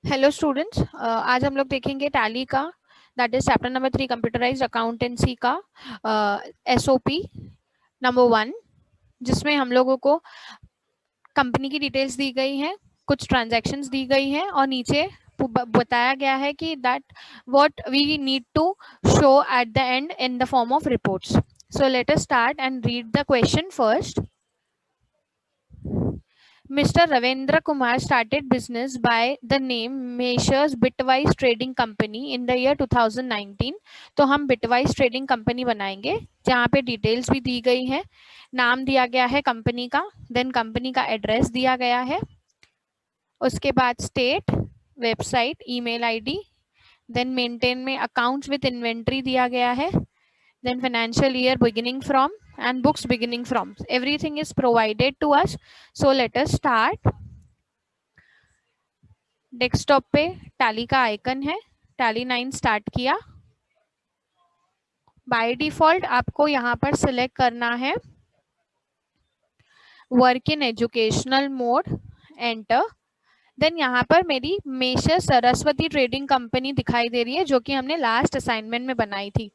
Hello students, आज हम लोग देखेंगे टैली का, that is chapter number 3 computerised accountancy का एसओपी नंबर 1, जिसमें हम लोगों को कंपनी की डिटेल्स दी गई हैं, कुछ ट्रांजैक्शंस दी गई हैं और नीचे बताया गया है कि that what we need to show at the end in the form of reports. So let us start and read the question first. Mr. Ravendra Kumar started business by the name Messrs Bitwise Trading Company in the year 2019. तो हम Bitwise Trading Company बनाएंगे जहाँ पे details भी दी गई है, नाम दिया गया है कंपनी का, देन कंपनी का एड्रेस दिया गया है, उसके बाद state, website, email ID, then maintain में अकाउंट्स विद इन्वेंट्री दिया गया है, then financial year beginning from and books beginning from. Everything is provided to us. So let us start. Desktop पे टैली का आइकन है, टैली 9 स्टार्ट किया. By default आपको यहाँ पर सिलेक्ट करना है work in educational mode, enter. Then यहाँ पर मेरी मेसर्स सरस्वती ट्रेडिंग कंपनी दिखाई दे रही है जो कि हमने लास्ट असाइनमेंट में बनाई थी,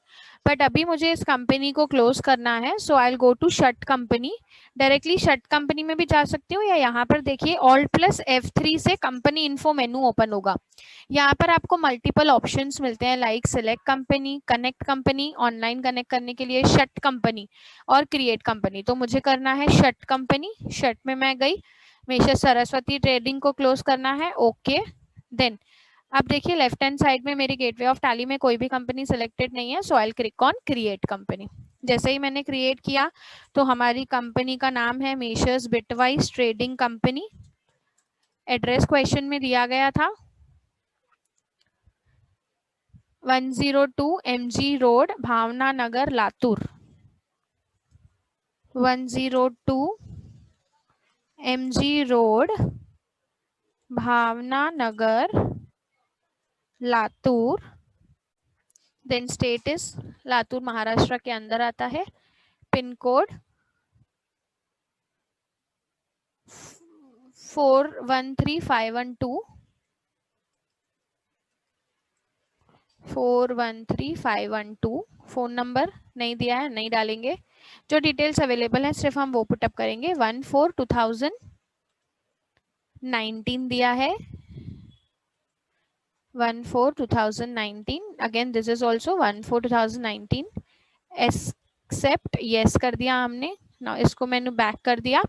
बट अभी मुझे इस कंपनी को क्लोज करना है. So I will go to shut company. Directly shut company में भी जा सकती हूँ या यहाँ पर देखिए ऑल्ट प्लस F3 से कंपनी इन्फो मेनू ओपन होगा. यहाँ पर आपको मल्टीपल ऑप्शंस मिलते हैं like select company, connect company, online connect करने के लिए शट कंपनी और क्रिएट कंपनी. तो मुझे करना है शट कंपनी. शट में मैं गई, मेसर्स सरस्वती ट्रेडिंग को क्लोज करना है, ओके. देन अब देखिए लेफ्ट हैंड साइड में मेरी गेटवे ऑफ टैली में कोई भी कंपनी सिलेक्टेड नहीं है, so I will click on create company. जैसे ही मैंने क्रिएट किया तो हमारी कंपनी का नाम है messrs Bitwise trading company. Address question में दिया गया था 102 MG road, Bhavna Nagar, Latur. 102 MG road, Bhavna Nagar, Latur. Then state is Latur, Maharashtra के अंदर आता है. Pin code 413512, 413512. फोन नंबर नहीं दिया है, नहीं डालेंगे. जो डिटेल्स अवेलेबल है सिर्फ हम वो पुटअप करेंगे. 14/2019 दिया है, 14/2019. Again this is also 14/2019. Accept yes कर दिया हमने. ना इसको मैंने बैक कर दिया.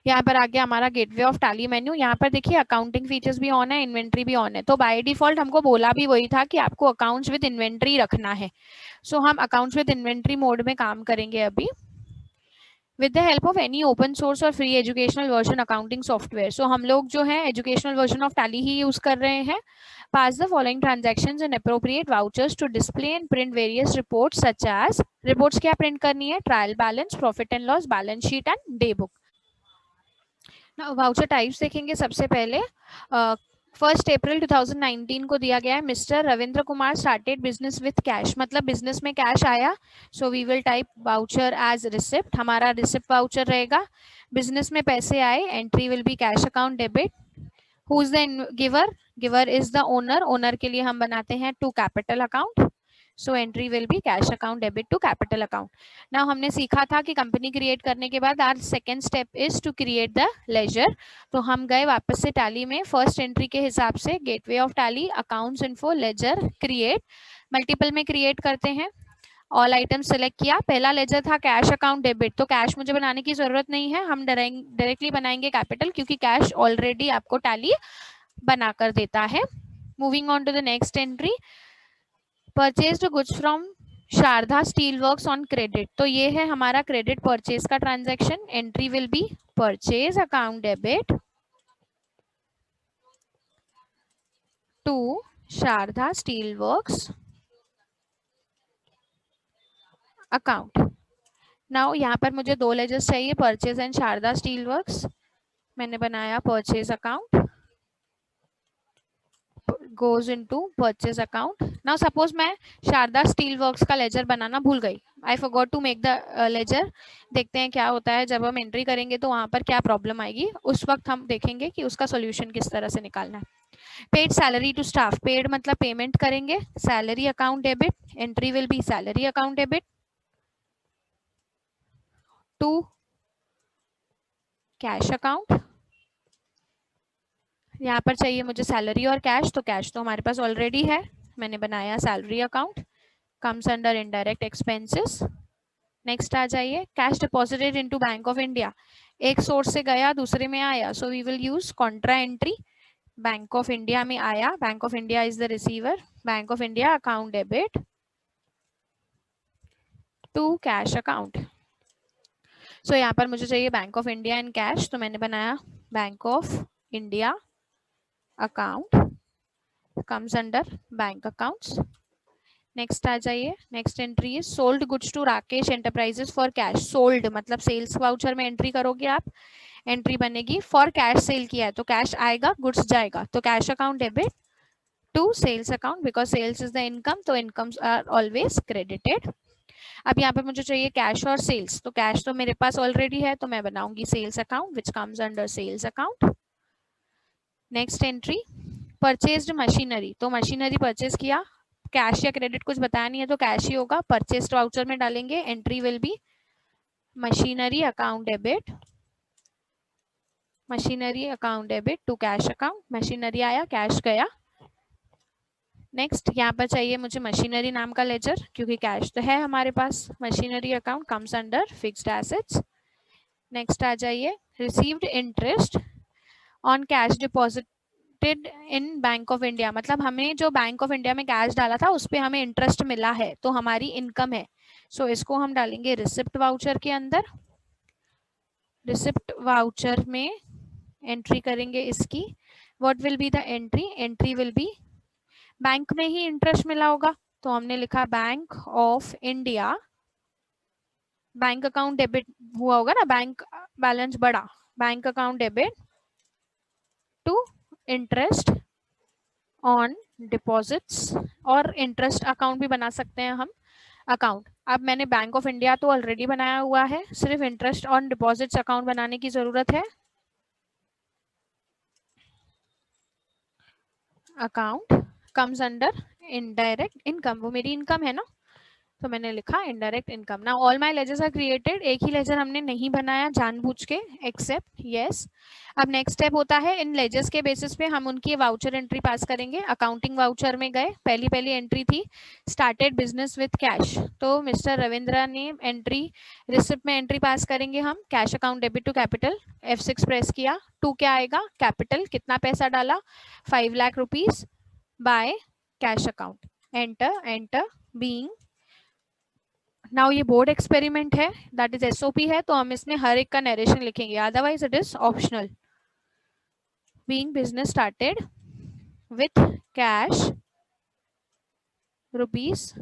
यहाँ पर आ गया हमारा गेटवे ऑफ टैली मेन्यू. यहाँ पर देखिए अकाउंटिंग फीचर्स भी ऑन है, इन्वेंट्री भी ऑन है. तो बाय डिफॉल्ट हमको बोला भी वही था कि आपको अकाउंट्स विद इन्वेंट्री रखना है. सो हम अकाउंट्स विद इन्वेंट्री मोड में काम करेंगे अभी with the help of any open source और free educational version accounting software. So हम लोग जो है एजुकेशनल वर्जन ऑफ टैली ही यूज कर रहे हैं. Pass the following transactions and appropriate vouchers to display and print various reports such as. Reports क्या प्रिंट करनी है? Trial balance, profit and loss, balance sheet and day book. Voucher types देखेंगे सबसे पहले. 1 अप्रैल 2019 को दिया गया है mister Ravindra Kumar started business with cash, मतलब बिजनेस में कैश आया. So we will type voucher as receipt, हमारा रिसिप्ट वाउचर रहेगा. बिजनेस में पैसे आए, entry will be cash account debit. Who is the giver? Giver is the owner. Owner के लिए हम बनाते हैं to capital account. So entry will be cash account debit to capital account. Now हमने सीखा था कि कंपनी क्रिएट करने के बाद our second step is to create the ledger. तो हम गए वापस से टैली में फर्स्ट एंट्री के हिसाब से gateway of Tally, accounts info, ledger, create. Multiple में क्रिएट करते हैं. ऑल आइटम सेलेक्ट किया. पहला लेजर था कैश अकाउंट डेबिट, तो कैश मुझे बनाने की जरूरत नहीं है, हम डायरेक्टली बनाएंगे कैपिटल क्योंकि कैश ऑलरेडी आपको टैली बनाकर देता है. Moving on to the next entry, purchase goods from Sharda steel works on credit. तो ये है हमारा क्रेडिट परचेज का transaction. Entry will be purchase account debit to Sharda steel works account. Now यहाँ पर मुझे दो लेजर्स चाहिए, purchase and Sharda steel works. मैंने बनाया purchase account, goes into purchase account. Now suppose मैं शारदा स्टील वर्क्स का लेजर बनाना भूल गई. I forgot to make the ledger. देखते हैं क्या होता है जब हम एंट्री करेंगे तो वहां पर क्या प्रॉब्लम आएगी. उस वक्त हम देखेंगे कि उसका सॉल्यूशन किस तरह से निकालना है. Paid salary to staff, paid मतलब पेमेंट करेंगे, salary account debit, entry will be salary account debit to cash account. यहाँ पर चाहिए मुझे सैलरी और कैश, तो कैश तो हमारे पास ऑलरेडी है, मैंने बनाया salary account, comes under indirect expenses. Next आ जाइए, cash deposited into bank of India, एक सोर्स से गया दूसरे में आया, so we will use contra entry, bank of India में आया, bank of India is the receiver, bank of India account debit to cash account. So यहाँ पर मुझे चाहिए bank of India and cash, तो मैंने बनाया bank of India account, comes under bank accounts. Next आ जाइए, नेक्स्ट एंट्री है sold goods to Rakesh enterprises for cash, sold मतलब सेल्स वाउचर में एंट्री करोगे आप, एंट्री बनेगी फॉर कैश, सेल किया है तो कैश आएगा, गुड्स जाएगा, तो cash account debit to sales account, because sales is the income, तो इनकम्स आर ऑलवेज क्रेडिटेड। अब यहाँ पे मुझे चाहिए कैश और सेल्स, तो कैश तो मेरे पास ऑलरेडी है, तो मैं बनाऊंगी sales account which comes under sales account. Next entry purchased machinery, तो मशीनरी परचेज किया, कैश या क्रेडिट कुछ बताया नहीं है तो कैश ही होगा, परचेज वाउचर में डालेंगे, entry will be machinery account debit, machinery account debit to cash account, machinery आया कैश गया। नेक्स्ट यहाँ पर चाहिए मुझे मशीनरी नाम का लेजर, क्योंकि कैश तो है हमारे पास, machinery account comes under fixed assets. Next आ जाइए received interest on cash deposited in bank of India, मतलब हमें जो बैंक ऑफ इंडिया में कैश डाला था उस पर हमें इंटरेस्ट मिला है, तो हमारी इनकम है, सो इसको हम डालेंगे रिसिप्ट वाउचर के अंदर, रिसिप्ट वाउचर में एंट्री करेंगे इसकी, what will be the entry, entry will be bank में ही इंटरेस्ट मिला होगा, तो हमने लिखा bank of India, bank account debit हुआ होगा ना, बैंक बैलेंस बढ़ा, bank account debit to interest on deposits, और इंटरेस्ट अकाउंट भी बना सकते हैं हम अकाउंट। अब मैंने बैंक ऑफ इंडिया तो ऑलरेडी बनाया हुआ है, सिर्फ इंटरेस्ट ऑन डिपॉजिट्स अकाउंट बनाने की जरूरत है, account comes under indirect income, वो मेरी इनकम है ना, तो मैंने लिखा indirect income. Now all my ledgers are created, एक ही लेजर हमने नहीं बनाया जानबूझ के, एक्सेप्ट यस। अब नेक्स्ट स्टेप होता है इन लेजर्स के बेसिस पे हम उनकी वाउचर एंट्री पास करेंगे। अकाउंटिंग वाउचर में गए, पहली एंट्री थी स्टार्टेड बिजनेस विद कैश, तो मिस्टर रविंद्र ने एंट्री रिसिप्ट में एंट्री पास करेंगे हम, cash account debit to capital, F6 press किया, टू क्या आएगा कैपिटल, कितना पैसा डाला 5 lakh rupees by cash account, enter enter being. Now ये बोर्ड एक्सपेरिमेंट है, दैट इज एसओपी है, तो हम इसमें हर एक का नरेशन लिखेंगे, otherwise it is optional. Being business started with cash rupees,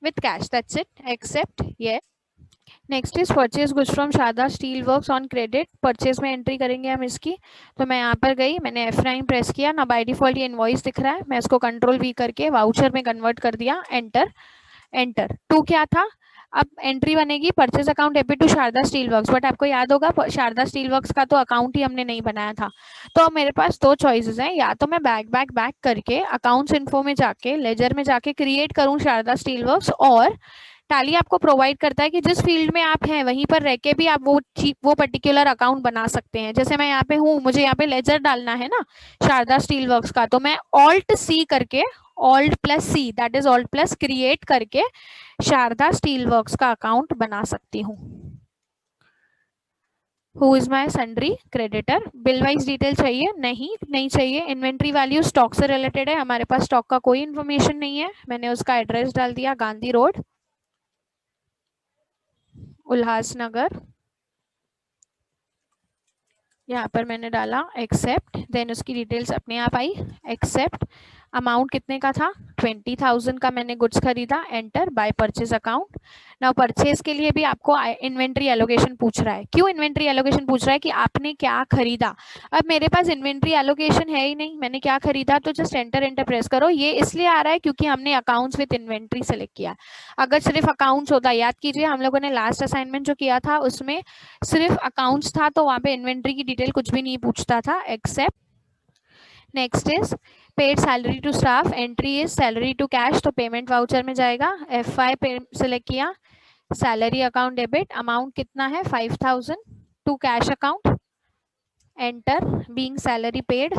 with cash, that's it, except ये। Next is purchase goods from Sharda steel works on credit, purchase में एंट्री करेंगे हम इसकी, तो मैं यहाँ पर गई, मैंने F9 प्रेस किया ना, बाय डिफॉल्ट ये इनवॉइस दिख रहा है, मैं इसको कंट्रोल V करके वाउचर में कन्वर्ट कर दिया, एंटर एंटर। टू क्या था, अब एंट्री बनेगी purchase account debit to Sharda steel works, but आपको याद होगा शारदा स्टील वर्क्स का तो अकाउंट ही हमने नहीं बनाया था, तो अब मेरे पास दो चॉइसेस हैं, या तो मैं बैक करके अकाउंट्स इन्फो में जाके लेजर में जाके क्रिएट करूं शारदा स्टील वर्क्स, और टैली आपको प्रोवाइड करता है कि जिस फील्ड में आप हैं वहीं पर रह के भी आप वो पर्टिकुलर अकाउंट बना सकते हैं। जैसे मैं यहाँ पे हूँ, मुझे यहाँ पे लेजर डालना है ना शारदा स्टील वर्क्स का, तो मैं Alt+C करके, Alt+C that is Alt+ create करके शारदा स्टील वर्क्स का अकाउंट बना सकती हूँ। Who is my sundry creditor, bill wise detail चाहिए, नहीं चाहिए। इन्वेंट्री वैल्यू स्टॉक से रिलेटेड है, हमारे पास स्टॉक का कोई इन्फॉर्मेशन नहीं है, मैंने उसका एड्रेस डाल दिया गांधी रोड उल्लासनगर, यहाँ पर मैंने डाला एक्सेप्ट, देन उसकी डिटेल्स अपने आप आई, एक्सेप्ट। अमाउंट कितने का था 20,000 का मैंने गुड्स खरीदा, enter by purchase account. Now purchase के लिए भी आपको इन्वेंट्री एलोकेशन पूछ रहा है, क्यों इन्वेंट्री एलोकेशन पूछ रहा है कि आपने क्या खरीदा। अब मेरे पास इन्वेंट्री एलोकेशन है ही नहीं, मैंने क्या खरीदा, तो जस्ट एंटर प्रेस करो। ये इसलिए आ रहा है क्योंकि हमने अकाउंट्स विद इन्वेंट्री सेलेक्ट किया, अगर सिर्फ अकाउंट्स होता, याद कीजिए हम लोगों ने लास्ट असाइनमेंट जो किया था उसमें सिर्फ अकाउंट्स था, तो वहां पे इन्वेंट्री की डिटेल कुछ भी नहीं पूछता था, accept. Next is paid salary to staff, entry is salary to cash, तो पेमेंट वाउचर में जाएगा। F5 सेलेक्ट किया, सैलरी अकाउंट डेबिट, अमाउंट कितना है 5000 to cash account, enter being salary paid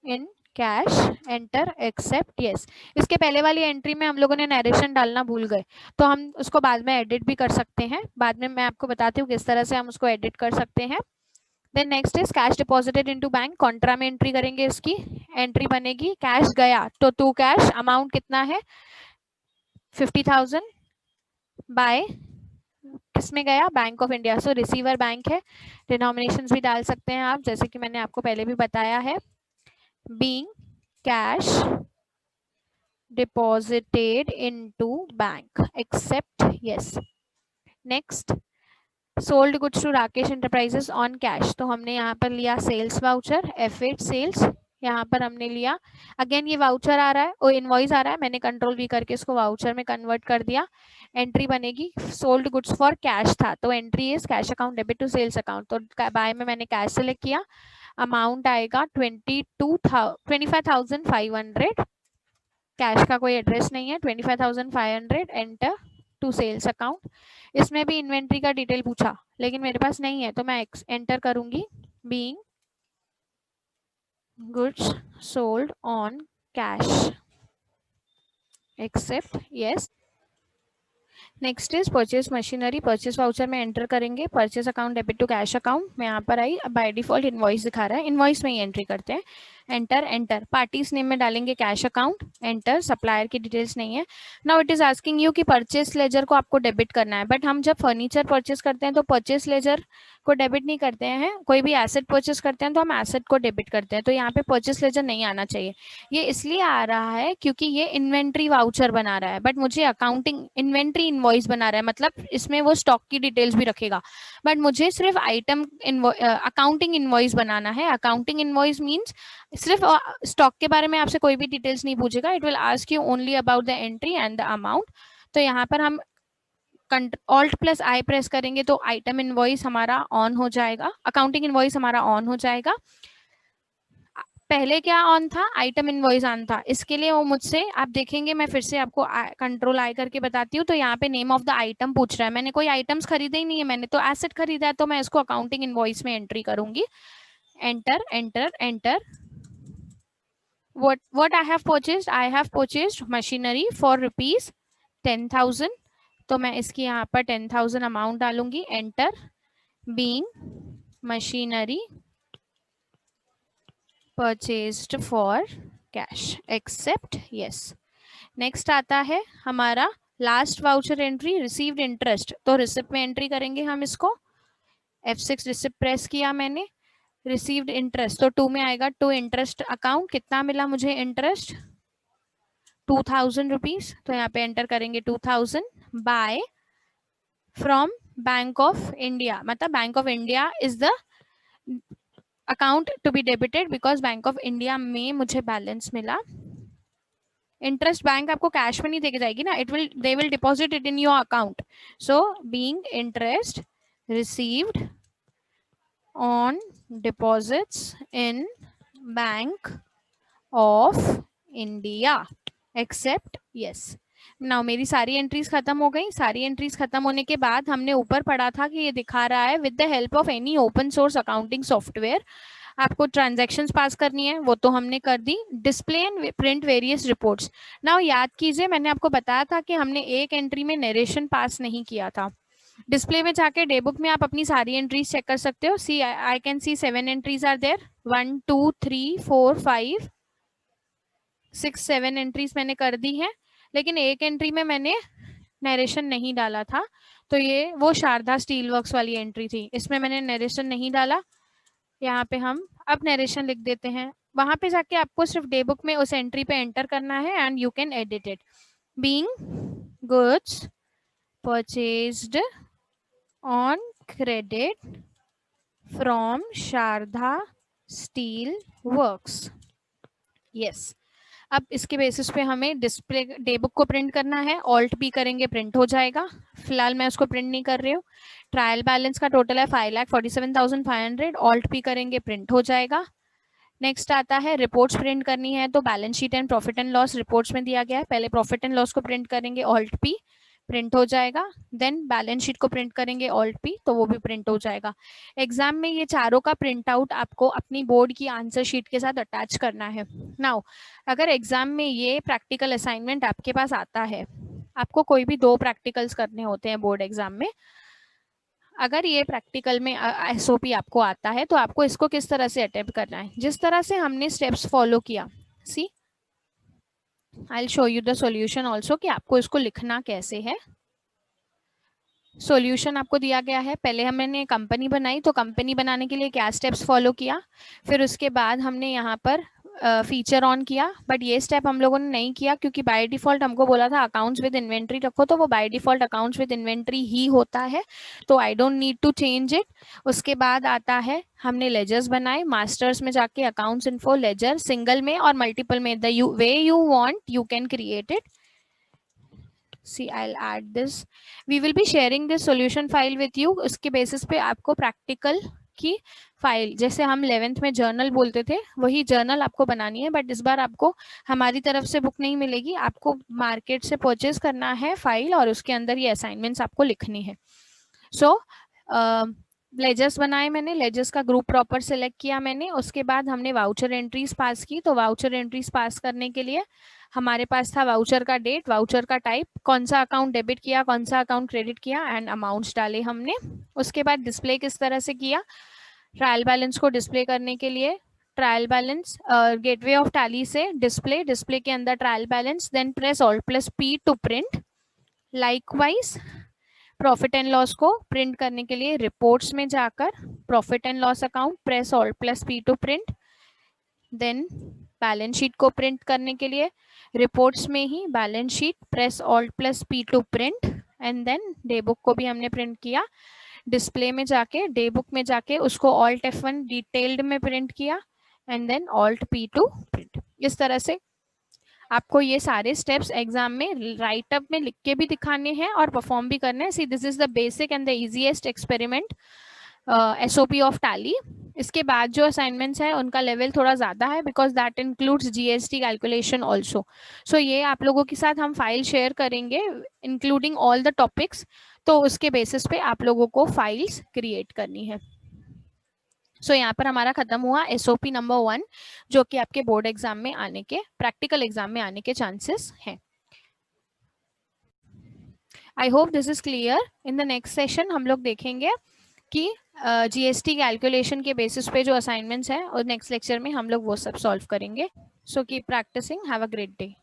in cash, enter accept yes. इसके पहले वाली entry में हम लोगों ने नरेशन डालना भूल गए, तो हम उसको बाद में एडिट भी कर सकते हैं। बाद में मैं आपको बताती हूँ किस तरह से हम उसको एडिट कर सकते हैं। Then next is cash deposited into bank, contra में एंट्री करेंगे, इसकी एंट्री बनेगी कैश गया तो टू कैश, अमाउंट कितना है 50,000 बाय किसमें गया bank of India, so receiver bank है। डिनोमिनेशंस भी डाल सकते हैं आप, जैसे कि मैंने आपको पहले भी बताया है, being cash deposited into bank, accept yes। next sold goods to Rakesh enterprises on cash, तो हमने यहाँ पर लिया सेल्स वाउचर F8 सेल्स, यहाँ पर हमने लिया अगेन ये वाउचर आ रहा है और इनवॉइस आ रहा है, मैंने कंट्रोल V करके इसको वाउचर में कन्वर्ट कर दिया। एंट्री बनेगी सोल्ड गुड्स फॉर कैश था, तो entry is cash account debit to sales account, तो बाय में मैंने कैश सेलेक्ट किया, अमाउंट आएगा 25,500, कैश का कोई एड्रेस नहीं है, 25,500, एंटर टू सेल्स अकाउंट। इसमें भी इन्वेंट्री का डिटेल पूछा लेकिन मेरे पास नहीं है, तो मैं एंटर करूंगी being goods sold on cash, accept yes. Next is purchase machinery, purchase voucher में एंटर करेंगे, purchase account debit to cash account, मैं यहाँ पर आई, बाय डिफॉल्ट इनवॉइस दिखा रहा है, इनवॉइस में ही एंट्री करते हैं, एंटर एंटर, पार्टीज नेम में डालेंगे कैश अकाउंट, एंटर, सप्लायर की डिटेल्स नहीं है। Now it is asking you कि परचेस लेजर को आपको डेबिट करना है, बट हम जब फर्नीचर परचेस करते हैं तो परचेस लेजर को डेबिट नहीं करते हैं, कोई भी एसेट परचेस करते हैं तो हम एसेट को डेबिट करते हैं, तो यहाँ पे परचेस लेजर नहीं आना चाहिए। ये इसलिए आ रहा है क्योंकि ये इन्वेंट्री वाउचर बना रहा है, बट मुझे अकाउंटिंग इन्वेंट्री इनवॉइस बना रहा है, मतलब इसमें वो स्टॉक की डिटेल्स भी रखेगा, बट मुझे सिर्फ आइटम अकाउंटिंग इनवॉइस बनाना है। अकाउंटिंग इनवॉइस मीन्स सिर्फ स्टॉक के बारे में आपसे कोई भी डिटेल्स नहीं पूछेगा, it will ask you only about the entry and the amount. तो यहाँ पर हम Alt+I प्रेस करेंगे तो आइटम इनवॉइस हमारा ऑन हो जाएगा, अकाउंटिंग इनवॉइस हमारा ऑन हो जाएगा। पहले क्या ऑन था, आइटम इनवॉइस ऑन था, इसके लिए वो मुझसे आप देखेंगे, मैं फिर से आपको Ctrl+I करके बताती हूँ, तो यहाँ पे नेम ऑफ द आइटम पूछ रहा है, मैंने कोई आइटम्स खरीदे ही नहीं है, मैंने तो एसेट खरीदा है, तो मैं इसको अकाउंटिंग इनवॉइस में एंट्री करूंगी, enter enter enter. what I have purchased machinery for ₹10,000, तो मैं इसकी यहाँ पर 10,000 अमाउंट डालूंगी, enter being machinery purchased for cash, accept yes. Next आता है हमारा last voucher entry, received interest, तो रिसिप्ट में एंट्री करेंगे हम इसको, F6 रिसिप्ट प्रेस किया मैंने, रिसीव्ड इंटरेस्ट तो 2 में आएगा, टू इंटरेस्ट अकाउंट, कितना मिला मुझे इंटरेस्ट 2,000 रुपीज, तो यहाँ पे एंटर करेंगे 2,000 by from bank of India, मतलब bank of India is the account to be debited because bank of India में मुझे बैलेंस मिला। इंटरेस्ट बैंक आपको कैश में नहीं देके जाएगी ना, they will deposit it in your account, so being interest received on deposits in Bank of India, accept yes। Now मेरी सारी एंट्रीज खत्म हो गई, सारी एंट्रीज खत्म होने के बाद हमने ऊपर पढ़ा था कि ये दिखा रहा है with the help of any open source accounting software आपको ट्रांजैक्शंस पास करनी है, वो तो हमने कर दी। Display and print various reports, now याद कीजिए मैंने आपको बताया था कि हमने एक एंट्री में नरेशन पास नहीं किया था। डिस्प्ले में जाके डे बुक में आप अपनी सारी एंट्रीज चेक कर सकते हो, see I can see 7 entries are there, 1 2 3 4 5 6 7 entries मैंने कर दी हैं, लेकिन एक एंट्री में मैंने नरेशन नहीं डाला था, तो ये वो शारदा स्टील वर्क्स वाली एंट्री थी, इसमें मैंने नरेशन नहीं डाला। यहाँ पे हम अब नरेशन लिख देते हैं, वहां पे जाके आपको सिर्फ डे बुक में उस एंट्री पे एंटर करना है and you can edit it. Being goods purchased on credit from Sharda Steel Works, yes। अब इसके बेसिस पे हमें डिस्प्ले डे बुक को प्रिंट करना है, Alt+P करेंगे प्रिंट हो जाएगा, फिलहाल मैं उसको प्रिंट नहीं कर रही हूँ। ट्रायल बैलेंस का टोटल है 5,47,500, Alt+P करेंगे प्रिंट हो जाएगा। नेक्स्ट आता है रिपोर्ट्स प्रिंट करनी है, तो balance sheet and profit and loss reports में दिया गया है, पहले प्रॉफिट एंड लॉस को प्रिंट करेंगे, ऑल्ट पी प्रिंट हो जाएगा, देन बैलेंस शीट को प्रिंट करेंगे, ऑल्ट पी, तो वो भी प्रिंट हो जाएगा। एग्जाम में ये चारों का प्रिंट आउट आपको अपनी बोर्ड की आंसर शीट के साथ अटैच करना है। नाउ अगर एग्जाम में ये प्रैक्टिकल असाइनमेंट आपके पास आता है, आपको कोई भी 2 प्रैक्टिकल्स करने होते हैं बोर्ड एग्जाम में, अगर ये प्रैक्टिकल में एसओपी आपको आता है तो आपको इसको किस तरह से अटेम्प्ट करना है, जिस तरह से हमने स्टेप्स फॉलो किया। See I will show you the solution also कि आपको इसको लिखना कैसे है। सॉल्यूशन आपको दिया गया है, पहले हमने कंपनी बनाई, तो कंपनी बनाने के लिए क्या स्टेप्स फॉलो किया, फिर उसके बाद हमने यहाँ पर फीचर ऑन किया, बट ये स्टेप हम लोगों ने नहीं किया क्योंकि बाय डिफॉल्ट हमको बोला था अकाउंट्स विद इन्वेंट्री रखो, तो वो by default accounts with inventory ही होता है, तो I don't need to change it. उसके बाद आता है हमने लेजर्स बनाए, मास्टर्स में जाके अकाउंट्स इन्फो लेजर सिंगल में और मल्टीपल में, the way you want you can create it. See, I'll add this. We will be sharing this solution file with you. उसके बेसिस पे आपको प्रैक्टिकल की फाइल, जैसे हम 11th में जर्नल बोलते थे, वही जर्नल आपको बनानी है, बट इस बार आपको हमारी तरफ से बुक नहीं मिलेगी, आपको मार्केट से परचेज करना है फाइल और उसके अंदर ये असाइनमेंट्स आपको लिखनी है। सो लेजर्स बनाए मैंने, लेजर्स का ग्रुप प्रॉपर सिलेक्ट किया मैंने, उसके बाद हमने वाउचर एंट्रीज पास की, तो वाउचर एंट्रीज पास करने के लिए हमारे पास था वाउचर का डेट, वाउचर का टाइप, कौन सा अकाउंट डेबिट किया, कौन सा अकाउंट क्रेडिट किया, एंड अमाउंट्स डाले हमने। उसके बाद डिस्प्ले किस तरह से किया, ट्रायल बैलेंस को डिस्प्ले करने के लिए trial balance gateway of Tally से डिस्प्ले के अंदर trial balance, then press alt plus P to print. Likewise profit and loss को प्रिंट करने के लिए रिपोर्ट्स में जाकर profit and loss account, press alt plus P to print, then balance sheet को प्रिंट करने के लिए रिपोर्ट्स में ही balance sheet, press alt plus P to print, and then day book को भी हमने प्रिंट किया, डिस्प्ले में जाके डे बुक में जाके उसको ऑल्ट F1 डिटेल्ड में प्रिंट किया, and then alt P to print. इस तरह से आपको ये सारे स्टेप्स एग्जाम में राइट अप में लिख के भी दिखाने हैं और परफॉर्म भी करने हैं। See this is the basic and the easiest experiment SOP of tally. इसके बाद जो असाइनमेंट्स है उनका लेवल थोड़ा ज्यादा है because that includes GST calculation also. So ये आप लोगों के साथ हम फाइल शेयर करेंगे इंक्लूडिंग ऑल द टॉपिक्स, तो उसके बेसिस पे आप लोगों को फाइल्स क्रिएट करनी है। सो यहाँ पर हमारा खत्म हुआ एसओपी नंबर 1, जो कि आपके बोर्ड एग्जाम में आने के, प्रैक्टिकल एग्जाम में आने के चांसेस हैं। I hope this is clear. In the next session हम लोग देखेंगे कि जीएसटी कैलकुलेशन के बेसिस पे जो असाइनमेंट्स हैं और नेक्स्ट लेक्चर में हम लोग वो सब सॉल्व करेंगे। So keep practising, have a great day.